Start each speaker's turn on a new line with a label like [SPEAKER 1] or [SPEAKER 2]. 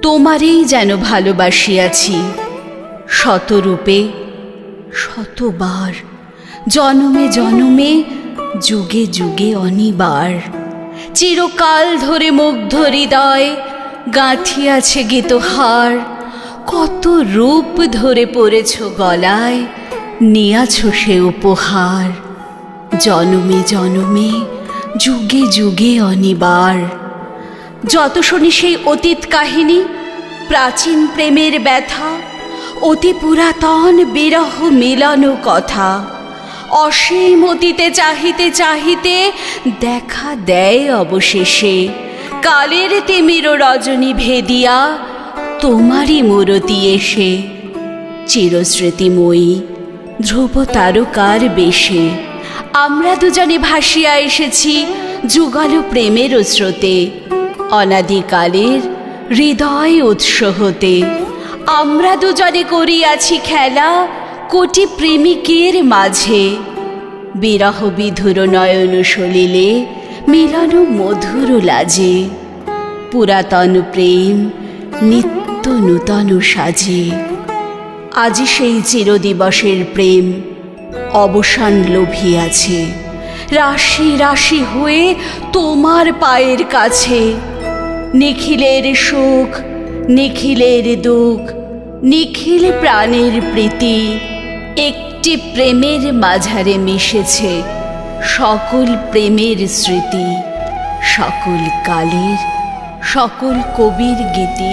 [SPEAKER 1] তোমারেই যেন ভালোবাসিয়াছি, শতরূপে শতবার, জনমে জনমে, যুগে যুগে অনিবার। চিরকাল ধরে মুগ্ধ হৃদয় গাঁথিয়াছে গীতহার। কত রূপ ধরে পড়েছ গলায়, নিয়াছ সে উপহার। জনমে জনমে, যুগে যুগে অনিবার। যত শুনি সেই অতীত কাহিনী, প্রাচীন প্রেমের ব্যথা, অতি পুরাতন বিরহ মিলন কথা, অসীম অতীতে চাহিতে চাহিতে দেখা দেয় অবশেষে কালের তিমির রজনী ভেদিয়া তোমারই মূরতি এসে। চিরস্মৃতিময়ী ধ্রুব তারকার বেশে আমরা দুজনে ভাসিয়া এসেছি যুগল প্রেমের স্রোতে, অনাদিকালের হৃদয় উৎস হতে। আমরা দুজনে করিয়াছি খেলা কোটি প্রেমিকের মাঝে, বিরহ বিধুর নয়ন সলিলে মিলন মধুর লাজে। পুরাতন প্রেম নিত্য নূতন সাজে। আজি সেই চিরদিবসের প্রেম অবসান লোভিয়াছে, রাশি রাশি হয়ে তোমার পায়ের কাছে। নিখিলের সুখ, নিখিলের দুঃখ, নিখিল প্রাণের প্রীতি একটি প্রেমের মাঝারে মিশেছে সকল প্রেমের স্মৃতি, সকল কালের সকল কবির গীতি।